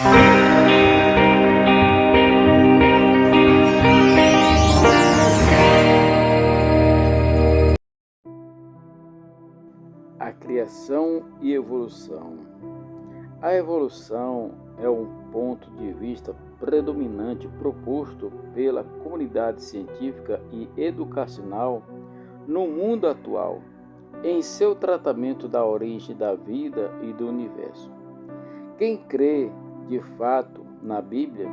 A criação e evolução. A evolução é um ponto de vista predominante proposto pela comunidade científica e educacional no mundo atual, em seu tratamento da origem da vida e do universo. Quem crê de fato na Bíblia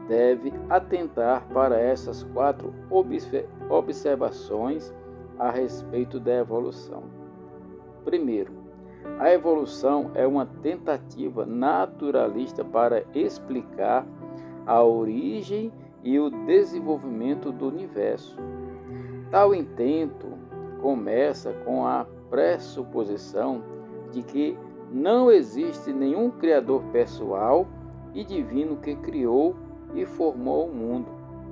deve atentar para essas 4 observações a respeito da evolução. Primeiro, a evolução é uma tentativa naturalista para explicar a origem e o desenvolvimento do universo. Tal intento começa com a pressuposição de que não existe nenhum criador pessoal e divino que criou e formou o mundo.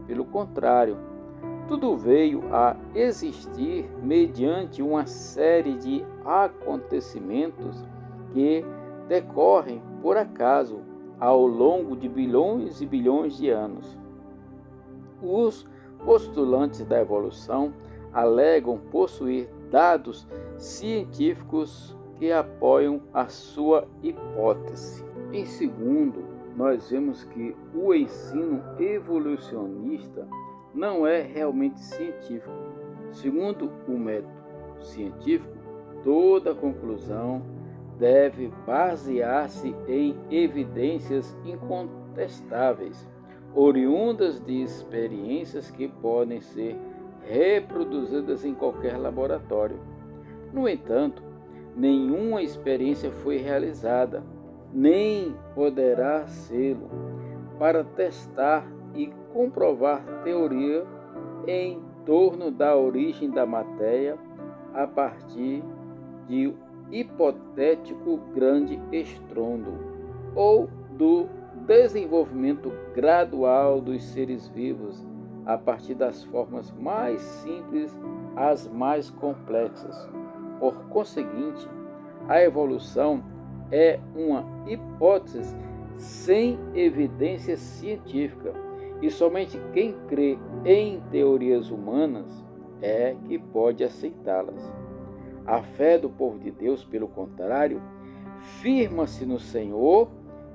Pelo contrário, tudo veio a existir mediante uma série de acontecimentos que decorrem por acaso ao longo de bilhões e bilhões de anos. Os postulantes da evolução alegam possuir dados científicos que apoiam a sua hipótese. Em segundo, nós vemos que o ensino evolucionista não é realmente científico. Segundo o método científico, toda conclusão deve basear-se em evidências incontestáveis, oriundas de experiências que podem ser reproduzidas em qualquer laboratório. No entanto, nenhuma experiência foi realizada, nem poderá sê-lo, para testar e comprovar teoria em torno da origem da matéria a partir de hipotético grande estrondo ou do desenvolvimento gradual dos seres vivos a partir das formas mais simples às mais complexas. Por conseguinte, a evolução é uma hipótese sem evidência científica, e somente quem crê em teorias humanas é que pode aceitá-las. A fé do povo de Deus, pelo contrário, firma-se no Senhor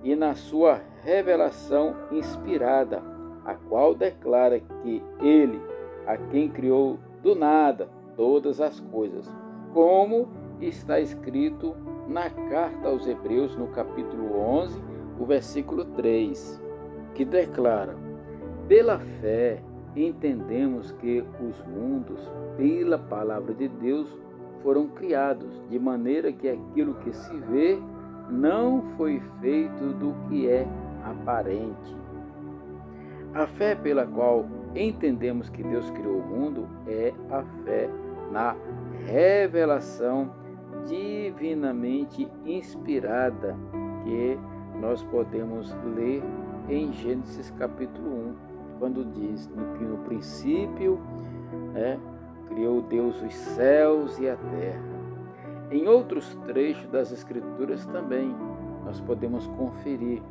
e na sua revelação inspirada, a qual declara que Ele, a quem criou do nada todas as coisas, como está escrito na carta aos Hebreus, no capítulo 11, o versículo 3, que declara: pela fé, entendemos que os mundos, pela palavra de Deus, foram criados, de maneira que aquilo que se vê não foi feito do que é aparente. A fé pela qual entendemos que Deus criou o mundo é a fé na revelação divinamente inspirada, que nós podemos ler em Gênesis capítulo 1. Quando diz que no princípio criou Deus os céus e a terra. Em outros trechos das Escrituras também nós podemos conferir.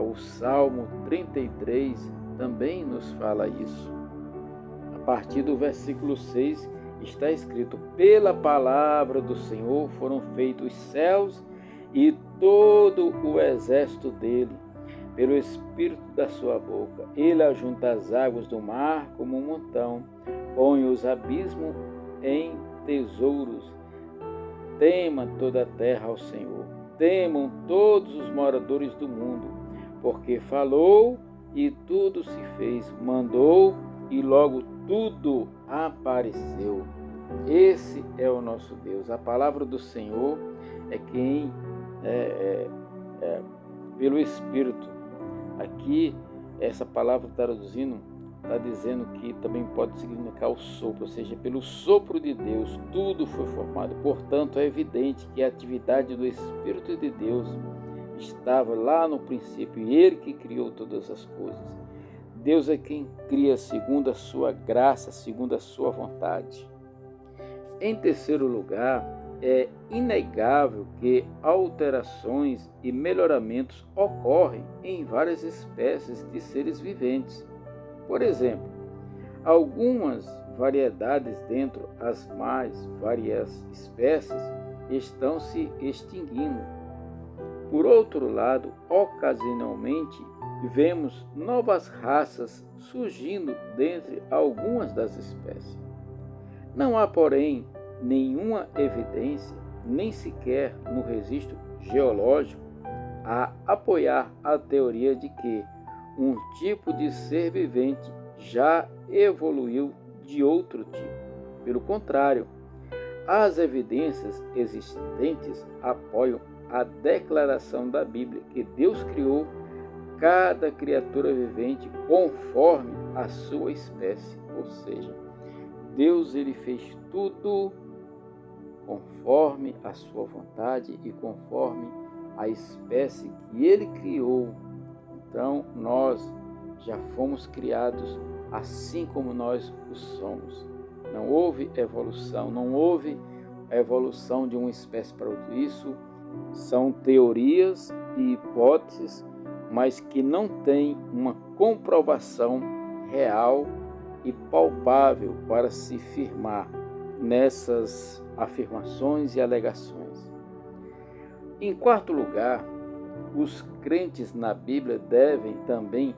O Salmo 33 também nos fala isso. A partir do versículo 6 está escrito: pela palavra do Senhor foram feitos os céus e todo o exército dele. Pelo espírito da sua boca, ele ajunta as águas do mar como um montão, põe os abismos em tesouros. Tema toda a terra ao Senhor, temam todos os moradores do mundo, porque falou e tudo se fez, mandou e logo tudo apareceu. Esse é o nosso Deus. A palavra do Senhor é quem pelo Espírito. Aqui, essa palavra traduzindo, está dizendo que também pode significar o sopro, ou seja, pelo sopro de Deus, tudo foi formado. Portanto, é evidente que a atividade do Espírito de Deus estava lá no princípio, e Ele que criou todas as coisas. Deus é quem cria segundo a sua graça, segundo a sua vontade. Em terceiro lugar, é inegável que alterações e melhoramentos ocorrem em várias espécies de seres viventes. Por exemplo, algumas variedades dentro as mais várias espécies estão se extinguindo. Por outro lado, ocasionalmente vemos novas raças surgindo dentre algumas das espécies. Não há, porém, nenhuma evidência, nem sequer no registro geológico, a apoiar a teoria de que um tipo de ser vivente já evoluiu de outro tipo. Pelo contrário, as evidências existentes apoiam a declaração da Bíblia que Deus criou cada criatura vivente conforme a sua espécie, ou seja, Deus ele fez tudo conforme a sua vontade e conforme a espécie que ele criou. Então, nós já fomos criados assim como nós o somos. Não houve evolução, não houve a evolução de uma espécie para outra. Isso são teorias e hipóteses, mas que não têm uma comprovação real e palpável para se firmar nessas afirmações e alegações. Em quarto lugar, os crentes na Bíblia devem também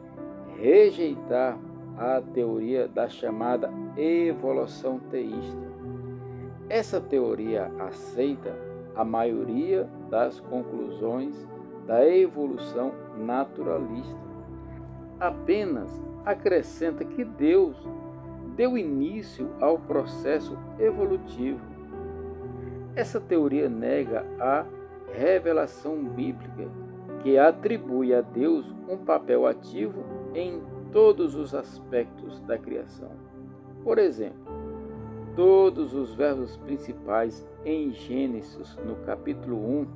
rejeitar a teoria da chamada evolução teísta. Essa teoria aceita a maioria das conclusões da evolução naturalista. Apenas acrescenta que Deus deu início ao processo evolutivo. Essa teoria nega a revelação bíblica, que atribui a Deus um papel ativo em todos os aspectos da criação. Por exemplo, todos os verbos principais em Gênesis, no capítulo 1,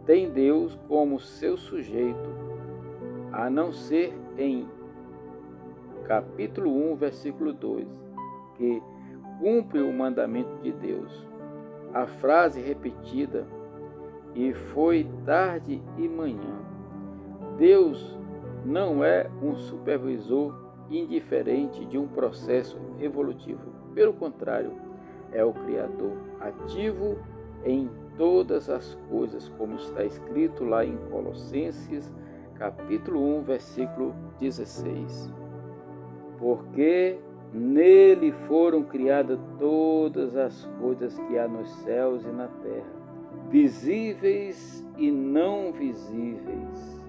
têm Deus como seu sujeito, a não ser em capítulo 1, versículo 2, que cumpre o mandamento de Deus. A frase repetida, e foi tarde e manhã. Deus não é um supervisor indiferente de um processo evolutivo. Pelo contrário, é o Criador ativo em todas as coisas, como está escrito lá em Colossenses, capítulo 1, versículo 16. Porque nele foram criadas todas as coisas que há nos céus e na terra, visíveis e não visíveis,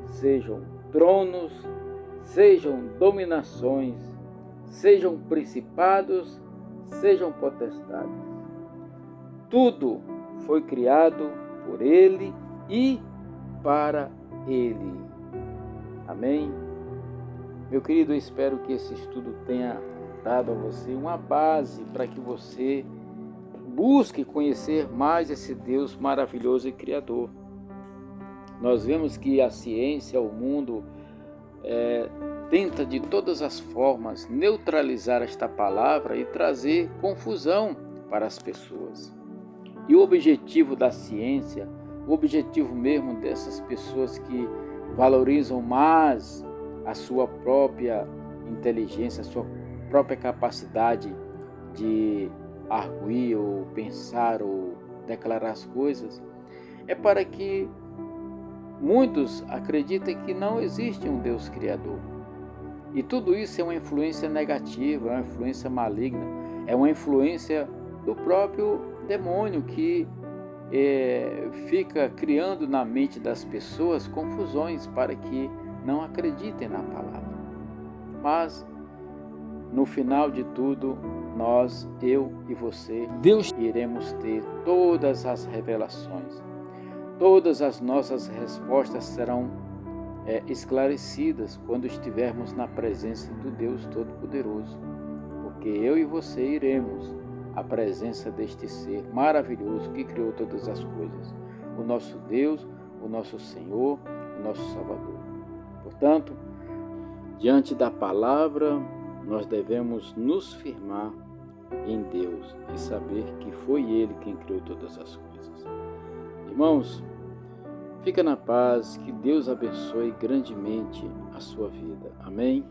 sejam tronos, sejam dominações, sejam principados, sejam potestades. Tudo foi criado por Ele e para Ele. Amém? Meu querido, eu espero que esse estudo tenha dado a você uma base para que você busque conhecer mais esse Deus maravilhoso e criador. Nós vemos que a ciência, o mundo, tenta de todas as formas neutralizar esta palavra e trazer confusão para as pessoas. E o objetivo da ciência, o objetivo mesmo dessas pessoas que valorizam mais a sua própria inteligência, a sua própria capacidade de arguir ou pensar ou declarar as coisas, é para que muitos acreditem que não existe um Deus criador. E tudo isso é uma influência negativa, é uma influência maligna, é uma influência do próprio demônio que fica criando na mente das pessoas confusões para que não acreditem na palavra. Mas, no final de tudo, nós, eu e você, Deus, iremos ter todas as revelações. Todas as nossas respostas serão esclarecidas quando estivermos na presença do Deus Todo-Poderoso. Porque eu e você iremos à presença deste ser maravilhoso que criou todas as coisas. O nosso Deus, o nosso Senhor, o nosso Salvador. Portanto, diante da palavra, nós devemos nos firmar em Deus e saber que foi Ele quem criou todas as coisas. Irmãos, fica na paz, que Deus abençoe grandemente a sua vida. Amém?